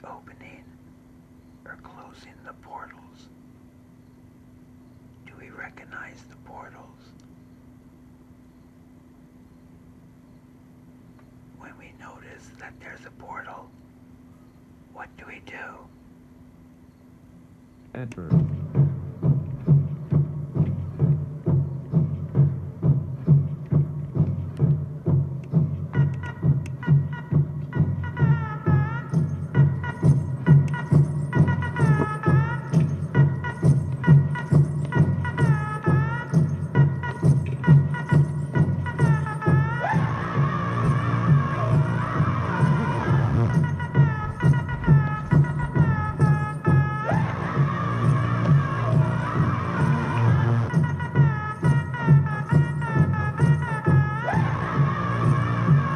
opening or closing the portals? Do we recognize the portals? When we notice that there's a portal, what do we do? Adverb.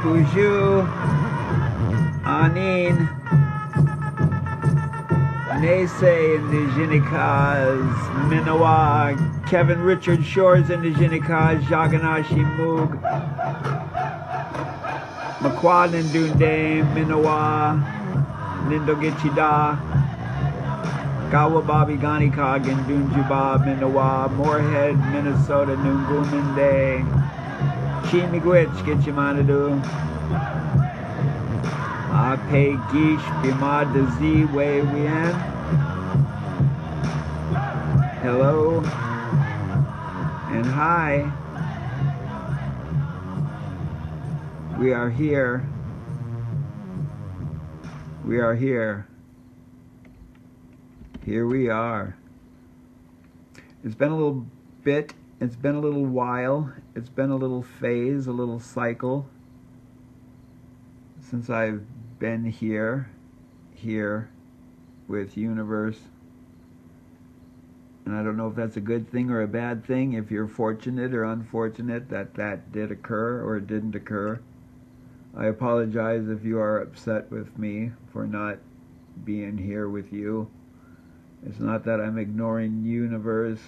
Bonjour, Anin, NeSe Indigenicas, Minowa, Kevin Richard Shores Indigenicas, Jaganashi Moog, Makwadan Dunde, Minowa, Nindogichida, Kawababi Ganikagin, Dunjuba, Minowa, Moorhead, Minnesota, Nunguminde, Chimigwich, Gitchimanadu, Ape Gish, Bimad Zi, Wei Wien. Hello and hi. We are here. We are here. Here we are. It's been a little bit. It's been a little while. It's been a little phase, a little cycle since I've been here with Universe. And I don't know if that's a good thing or a bad thing, if you're fortunate or unfortunate that that did occur or it didn't occur. I apologize if you are upset with me for not being here with you. It's not that I'm ignoring Universe.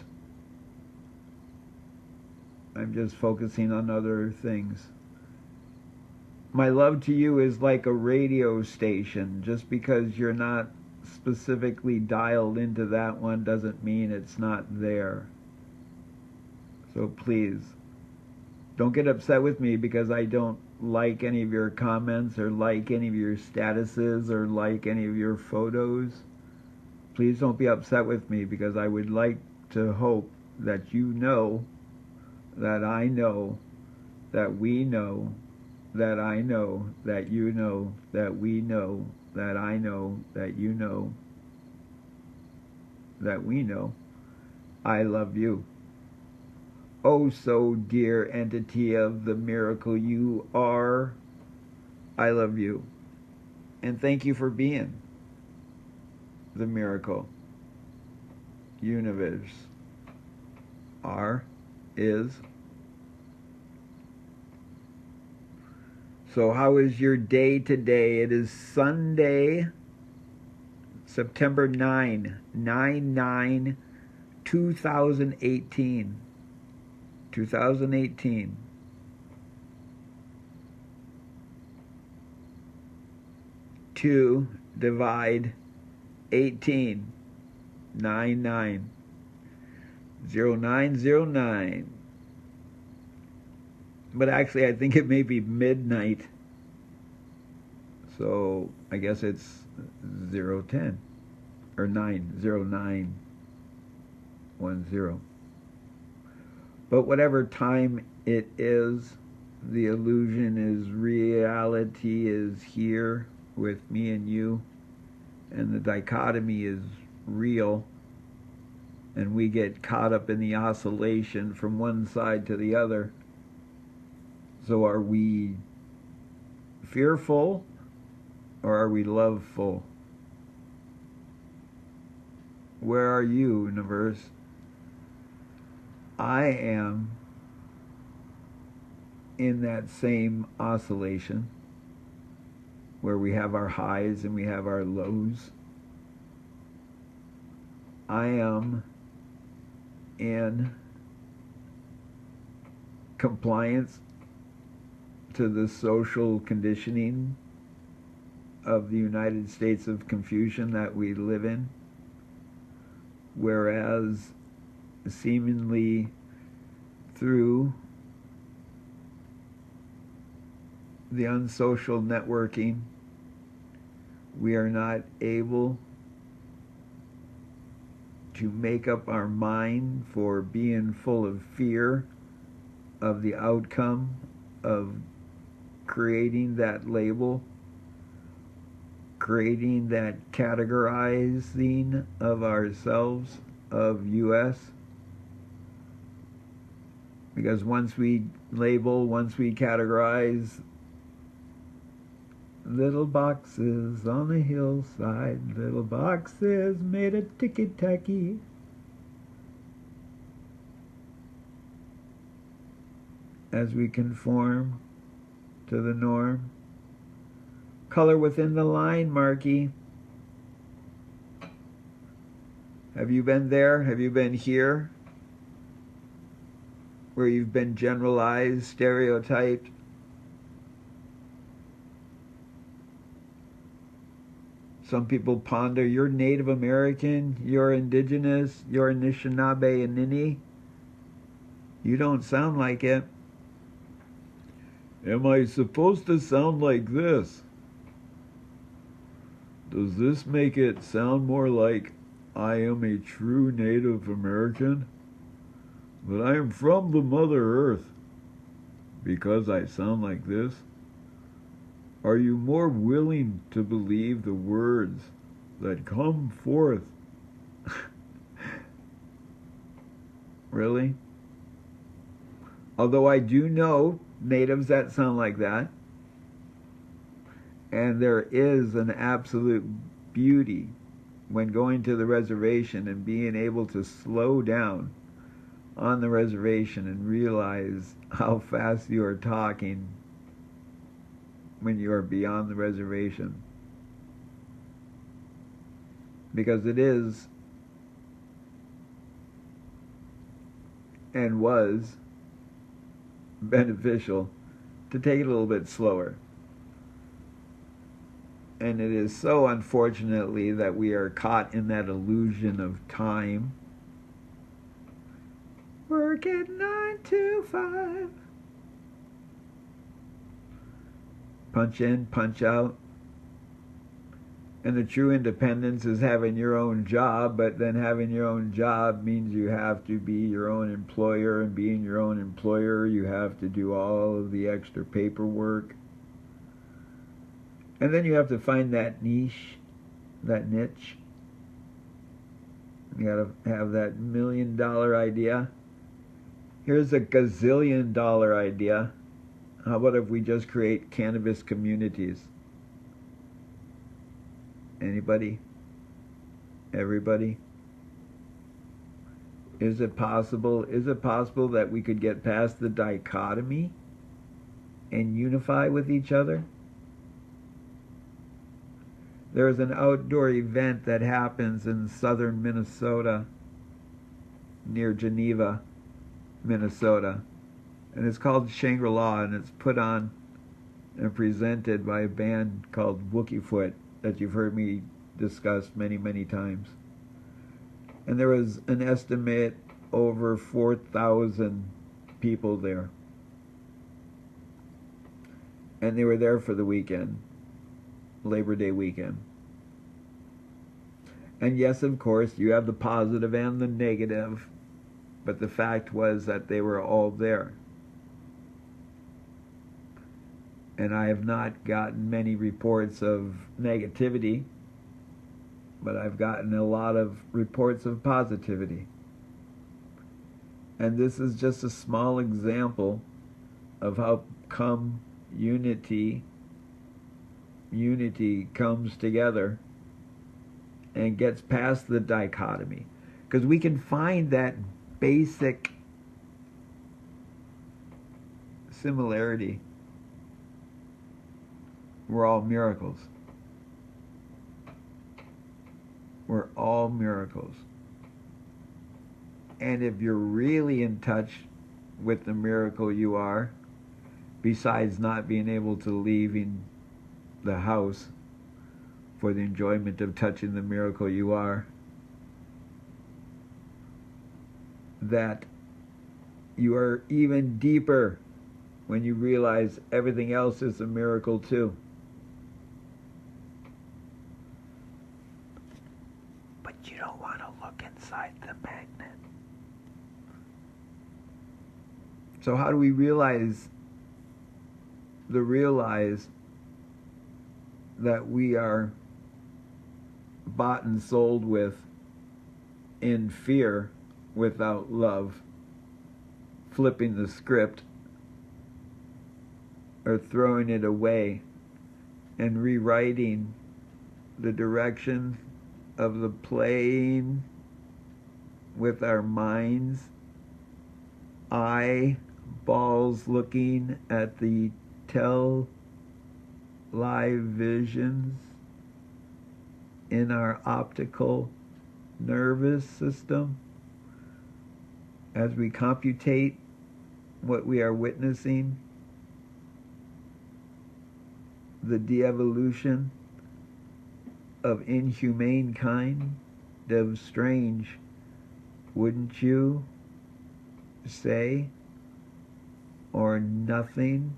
I'm just focusing on other things. My love to you is like a radio station. Just because you're not specifically dialed into that one doesn't mean it's not there. So please, don't get upset with me because I don't like any of your comments or like any of your statuses or like any of your photos. Please don't be upset with me because I would like to hope that you know that I know, that we know, that I know, that you know, that we know, that I know, that you know, that we know, I love you. Oh, so dear entity of the miracle you are, I love you. And thank you for being the miracle. Universe. Are. Is. So how is your day today? It is Sunday, September 9/2018. 2018. Two divide 18. 0909. But actually, I think it may be midnight. So I guess it's 010 or 90910. But whatever time it is, the illusion is reality is here with me and you, and the dichotomy is real, and we get caught up in the oscillation from one side to the other. So are we fearful or are we loveful? Where are you, universe? I am in that same oscillation where we have our highs and we have our lows. I am in compliance to the social conditioning of the United States of confusion that we live in, whereas seemingly through the unsocial networking, we are not able to make up our mind for being full of fear of the outcome of creating that label, creating that categorizing of ourselves, of US. Because once we label, once we categorize, little boxes on the hillside, little boxes made of ticky-tacky. As we conform to the norm. Color within the line, Marky. Have you been there? Have you been here? Where you've been generalized, stereotyped? Some people ponder, you're Native American, you're indigenous, you're Anishinaabe and Nini. You don't sound like it. Am I supposed to sound like this? Does this make it sound more like I am a true Native American? But I am from the Mother Earth because I sound like this? Are you more willing to believe the words that come forth? Really? Although I do know natives that sound like that, and there is an absolute beauty when going to the reservation and being able to slow down on the reservation and realize how fast you are talking when you are beyond the reservation. Because it is and was beneficial to take it a little bit slower. And it is so unfortunately that we are caught in that illusion of time. Work at 9 to 5. Punch in, punch out. And the true independence is having your own job, but then having your own job means you have to be your own employer, and being your own employer, you have to do all of the extra paperwork. And then you have to find that niche, that niche. You gotta have that $1 million idea. Here's a gazillion-dollar idea. How about if we just create cannabis communities? Anybody? Everybody? Is it possible? Is it possible that we could get past the dichotomy and unify with each other? There's an outdoor event that happens in southern Minnesota, near Geneva, Minnesota, and it's called Shangri-La, and it's put on and presented by a band called Wookiefoot that you've heard me discuss many, many times. And there was an estimate over 4,000 people there. And they were there for the weekend, Labor Day weekend. And yes, of course, you have the positive and the negative, but the fact was that they were all there. And I have not gotten many reports of negativity, but I've gotten a lot of reports of positivity. And this is just a small example of how come unity comes together and gets past the dichotomy. Because we can find that basic similarity. We're all miracles. We're all miracles. And if you're really in touch with the miracle you are, besides not being able to leave the house for the enjoyment of touching the miracle you are, that you are even deeper when you realize everything else is a miracle too. But you don't want to look inside the magnet. So how do we realize that we are bought and sold with in fear without love, flipping the script or throwing it away and rewriting the direction of the playing with our minds, eyeballs looking at the live visions in our optical nervous system as we computate what we are witnessing, the de-evolution of inhumane kind of strange, wouldn't you say, or nothing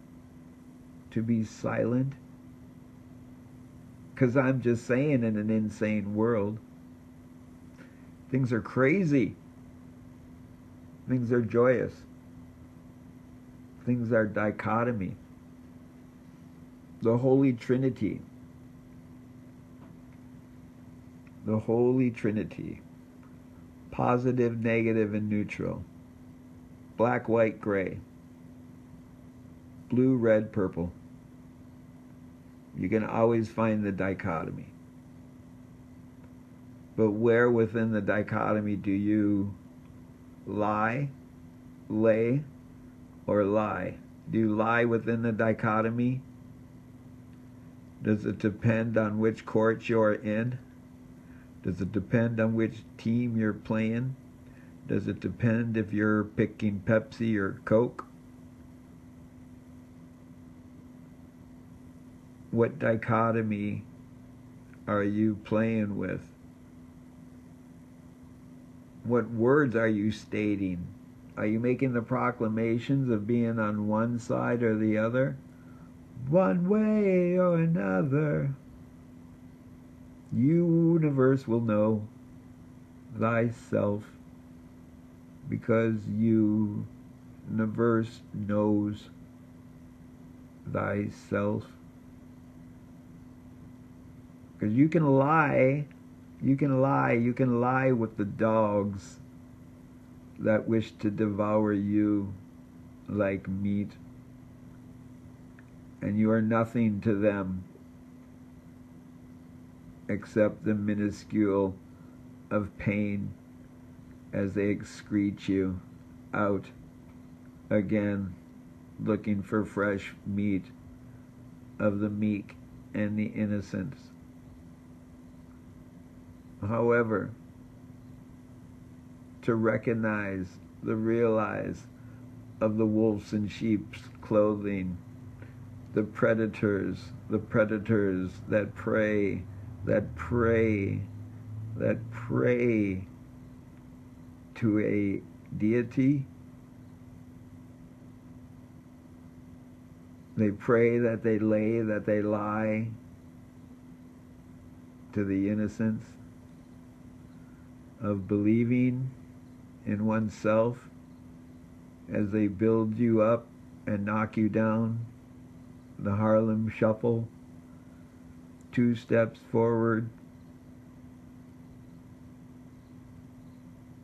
to be silent? Because I'm just saying, in an insane world, things are crazy. Things are joyous. Things are dichotomy. The Holy Trinity. The Holy Trinity. Positive, negative, and neutral. Black, white, gray. Blue, red, purple. You can always find the dichotomy. But where within the dichotomy do you lie, lay, or lie? Do you lie within the dichotomy? Does it depend on which court you're in? Does it depend on which team you're playing? Does it depend if you're picking Pepsi or Coke? What dichotomy are you playing with? What words are you stating? Are you making the proclamations of being on one side or the other? One way or another. Universe will know thyself, because universe knows thyself. Because you can lie with the dogs that wish to devour you like meat, and you are nothing to them except the minuscule of pain as they excrete you out again, looking for fresh meat of the meek and the innocent. However, to realize of the wolves in sheep's clothing, the predators that prey to a deity. They pray, that they lay, that they lie to the innocence of believing in oneself as they build you up and knock you down. The Harlem Shuffle. 2 steps forward,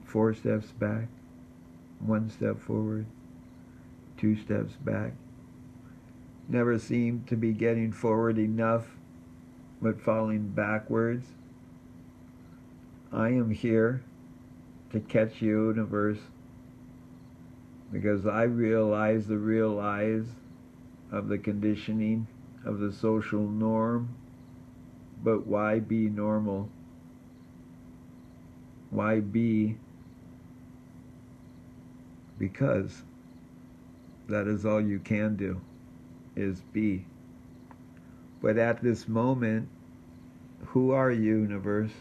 4 steps back, 1 step forward, 2 steps back. Never seem to be getting forward enough, but falling backwards. I am here to catch you, universe, because I realize the real lies of the conditioning of the social norm. But why be normal? Why be? Because that is all you can do, is be. But at this moment, Who are you, universe?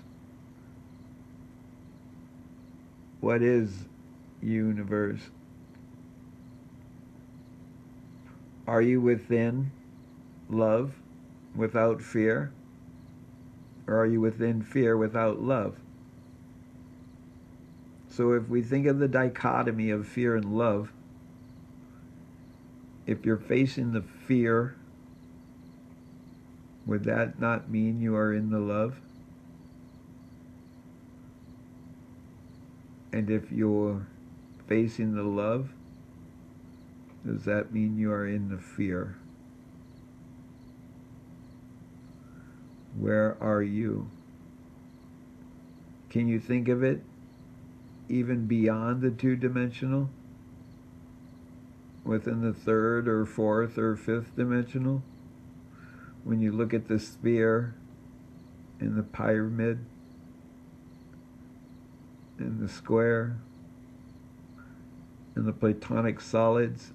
What is universe? Are you within love without fear? Or are you within fear without love? So if we think of the dichotomy of fear and love, if you're facing the fear, would that not mean you are in the love? And if you're facing the love, does that mean you are in the fear? Where are you? Can you think of it even beyond the two-dimensional? Within the third or fourth or fifth dimensional? When you look at the sphere and the pyramid and the square and the Platonic solids,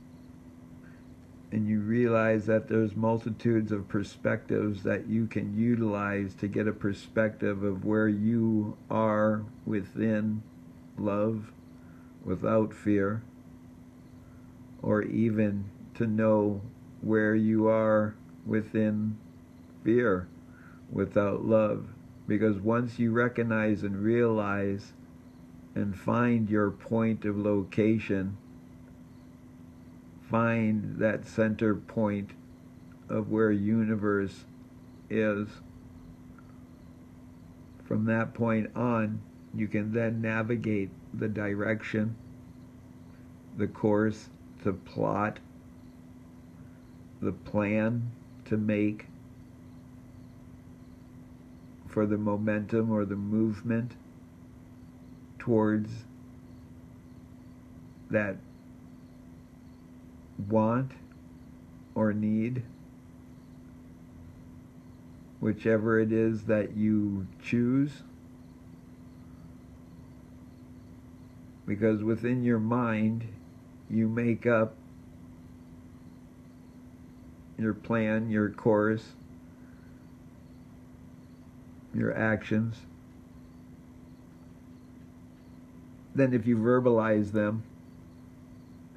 and you realize that there's multitudes of perspectives that you can utilize to get a perspective of where you are within love, without fear, or even to know where you are within fear, without love. Because once you recognize and realize and find your point of location, find that center point of where universe is, from that point on, you can then navigate the direction, the course to plot, the plan to make for the momentum or the movement towards that want or need, whichever it is that you choose. Because within your mind, you make up your plan, your course, your actions. Then if you verbalize them,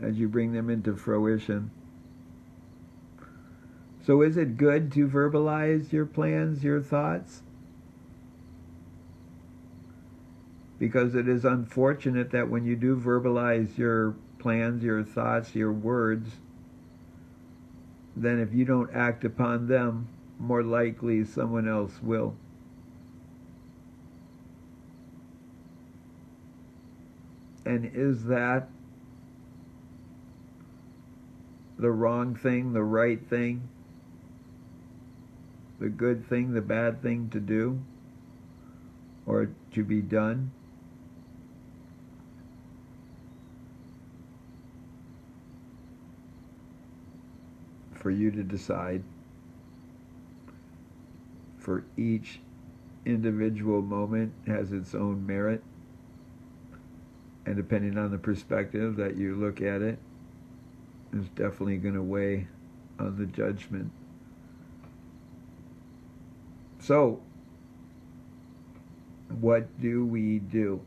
as you bring them into fruition. So is it good to verbalize your plans, your thoughts? Because it is unfortunate that when you do verbalize your plans, your thoughts, your words, then if you don't act upon them, more likely someone else will. And is that the wrong thing, the right thing, the good thing, the bad thing to do, or to be done? For you to decide. For each individual moment has its own merit, and depending on the perspective that you look at it, is definitely going to weigh on the judgment. So, what do we do?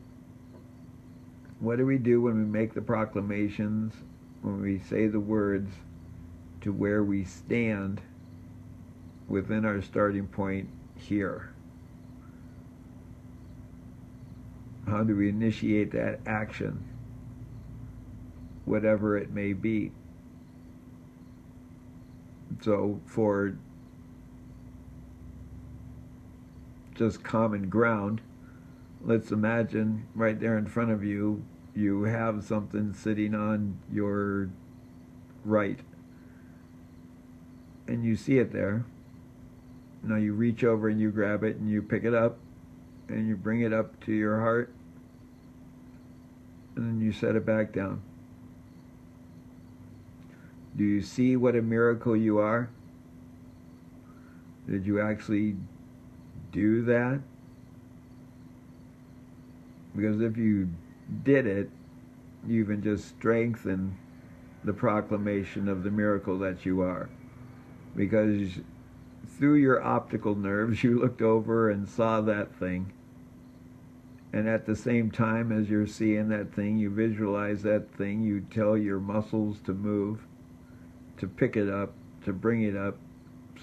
What do we do when we make the proclamations, when we say the words to where we stand within our starting point here? How do we initiate that action, whatever it may be? So for just common ground, let's imagine right there in front of you, you have something sitting on your right, and you see it there. Now you reach over and you grab it and you pick it up and you bring it up to your heart, and then you set it back down. Do you see what a miracle you are? Did you actually do that? Because if you did it, you even just strengthen the proclamation of the miracle that you are. Because through your optical nerves, you looked over and saw that thing. And at the same time as you're seeing that thing, you visualize that thing, you tell your muscles to move, to pick it up, to bring it up,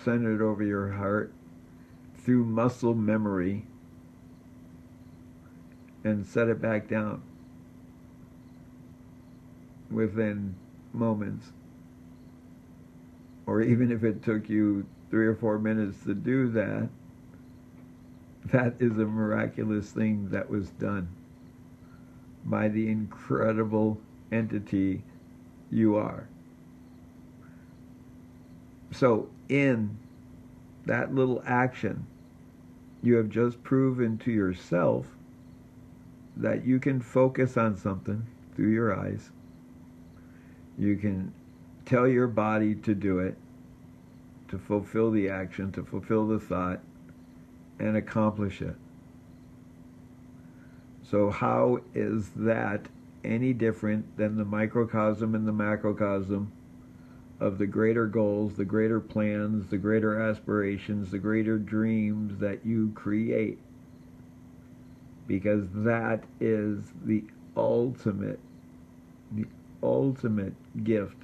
send it over your heart through muscle memory, and set it back down within moments. Or even if it took you 3 or 4 minutes to do that, that is a miraculous thing that was done by the incredible entity you are. So in that little action, you have just proven to yourself that you can focus on something through your eyes. You can tell your body to do it, to fulfill the action, to fulfill the thought, and accomplish it. So how is that any different than the microcosm and the macrocosm of the greater goals, the greater plans, the greater aspirations, the greater dreams that you create? Because that is the ultimate gift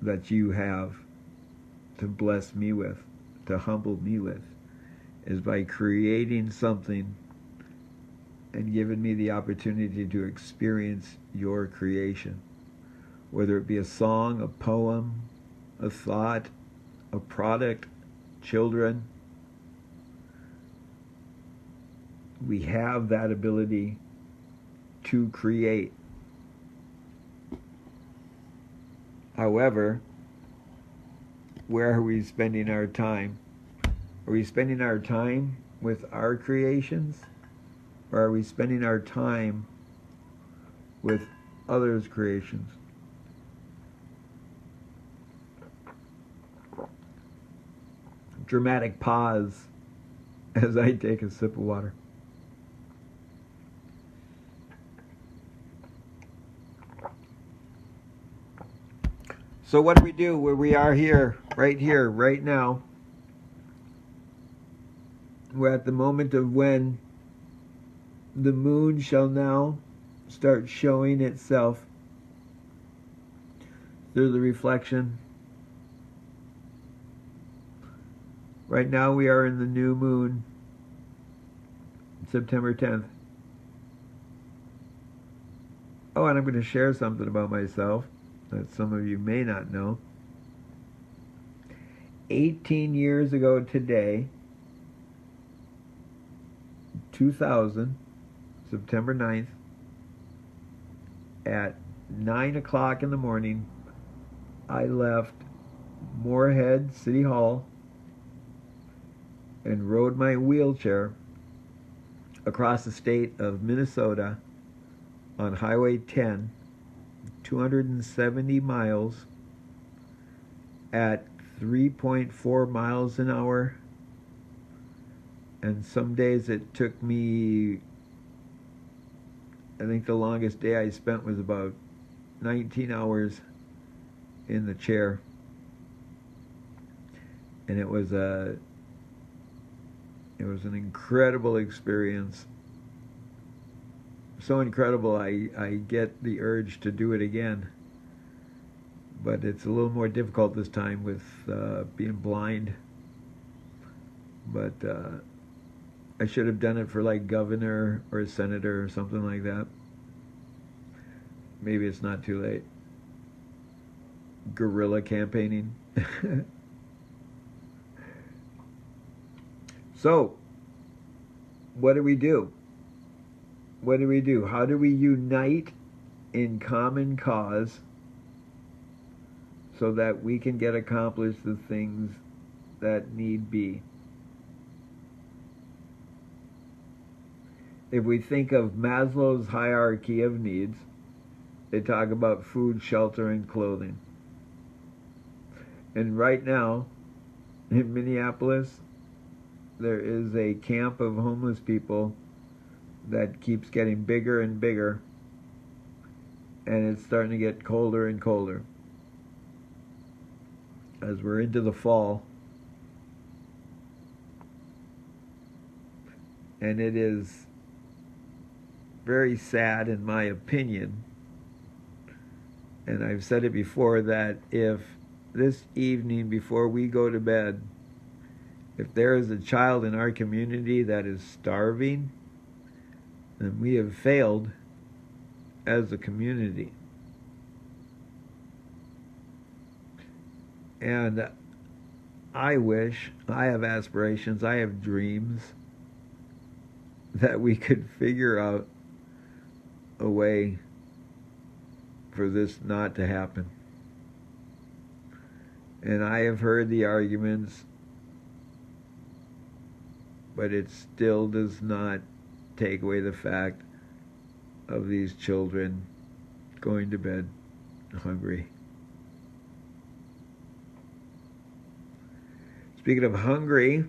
that you have to bless me with, to humble me with, is by creating something and giving me the opportunity to experience your creation. Whether it be a song, a poem, a thought, a product, children, we have that ability to create. However, where are we spending our time? Are we spending our time with our creations? Or are we spending our time with others' creations? Dramatic pause as I take a sip of water. So what do we do where we are here, right now? We're at the moment of when the moon shall now start showing itself through the reflection. Right now we are in the new moon, September 10th. Oh, and I'm going to share something about myself that some of you may not know. 18 years ago today, 2000, September 9th, at 9 o'clock in the morning, I left Moorhead City Hall and rode my wheelchair across the state of Minnesota on Highway 10, 270 miles at 3.4 miles an hour. And some days it took me, I think the longest day I spent was about 19 hours in the chair. And it was an incredible experience. So incredible, I get the urge to do it again. But it's a little more difficult this time with being blind. But I should have done it for like governor or a senator or something like that. Maybe it's not too late. Guerrilla campaigning. So, what do we do? What do we do? How do we unite in common cause so that we can get accomplished the things that need be? If we think of Maslow's hierarchy of needs, they talk about food, shelter, and clothing. And right now, in Minneapolis, there is a camp of homeless people that keeps getting bigger and bigger, and it's starting to get colder and colder. As we're into the fall, And it is very sad, in my opinion, and I've said it before, that if this evening before we go to bed, if there is a child in our community that is starving, then we have failed as a community. And I have aspirations, I have dreams that we could figure out a way for this not to happen. And I have heard the arguments, but it still does not take away the fact of these children going to bed hungry. Speaking of hungry,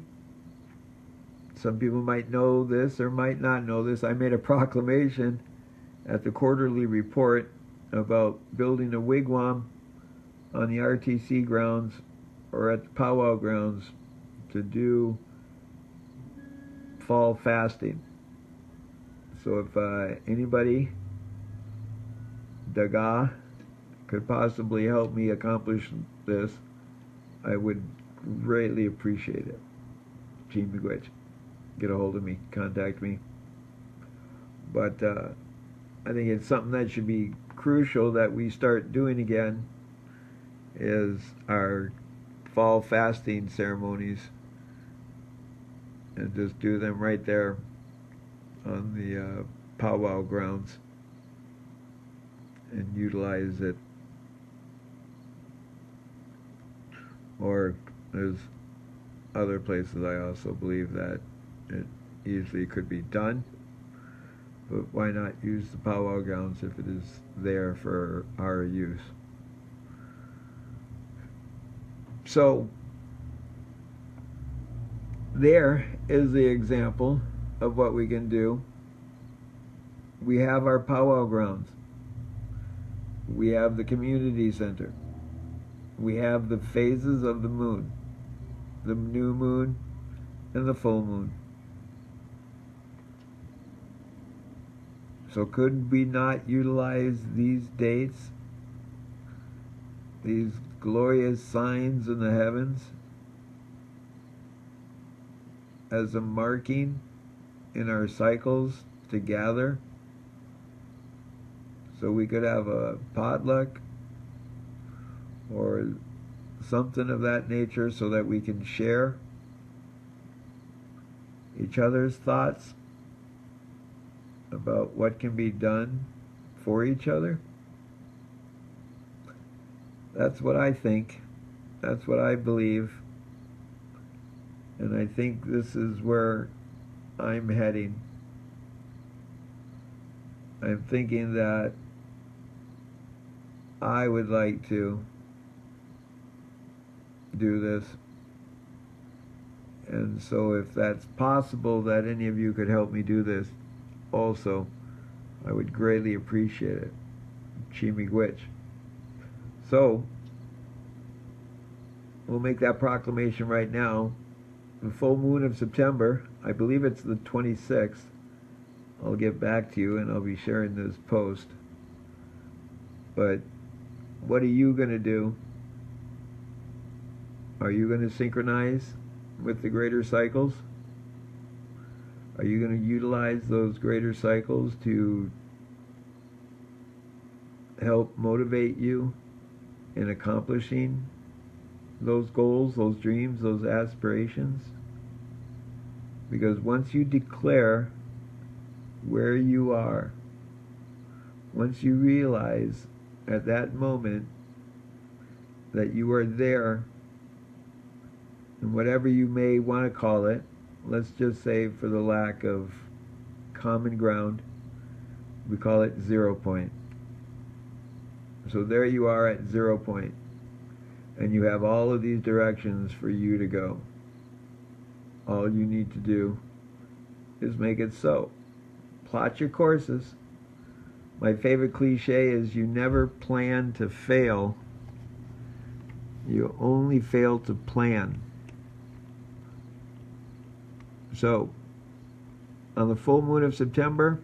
some people might know this or might not know this. I made a proclamation at the quarterly report about building a wigwam on the RTC grounds or at the powwow grounds to do fall fasting. So if anybody, Daga, could possibly help me accomplish this, I would greatly appreciate it. Gene McGuitch. Get a hold of me, contact me. But I think it's something that should be crucial that we start doing again, is our fall fasting ceremonies, and just do them right there on the powwow grounds and utilize it. Or there's other places I also believe that it easily could be done, but why not use the powwow grounds if it is there for our use? So there is the example of what we can do. We have our powwow grounds. We have the community center. We have the phases of the moon, the new moon and the full moon. So could we not utilize these dates, these glorious signs in the heavens, as a marking in our cycles to gather, so we could have a potluck or something of that nature, so that we can share each other's thoughts about what can be done for each other? That's what I think. That's what I believe. And I think this is where I'm heading. I'm thinking that I would like to do this. And so if that's possible that any of you could help me do this also, I would greatly appreciate it. Chimigwich. So we'll make that proclamation right now. The full moon of September, I believe it's the 26th. I'll get back to you and I'll be sharing this post. But what are you going to do? Are you going to synchronize with the greater cycles? Are you going to utilize those greater cycles to help motivate you in accomplishing those goals, those dreams, those aspirations? Because once you declare where you are, once you realize at that moment that you are there, and whatever you may want to call it, let's just say for the lack of common ground, we call it 0 point. So there you are at 0 point, and you have all of these directions for you to go. All you need to do is make it so. Plot your courses. My favorite cliche is you never plan to fail. You only fail to plan. So On the full moon of September,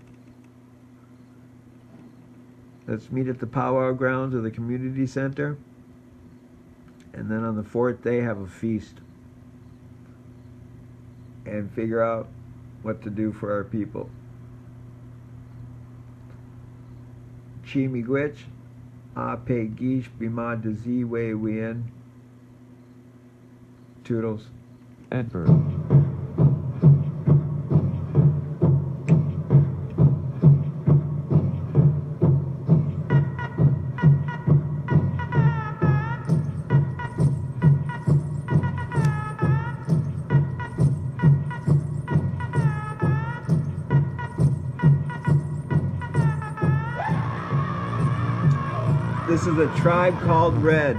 let's meet at the powwow grounds of the community center. And then on the 4th day, have a feast. And figure out what to do for our people. Chi miigwech, a pe gish bima dazi we wien. Tootles. Adverb. This is a tribe called Red.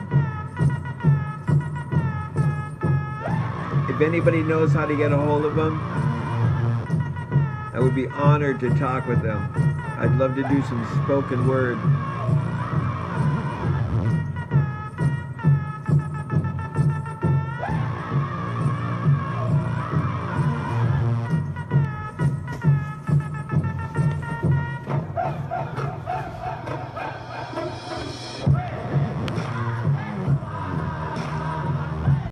If anybody knows how to get a hold of them, I would be honored to talk with them. I'd love to do some spoken word.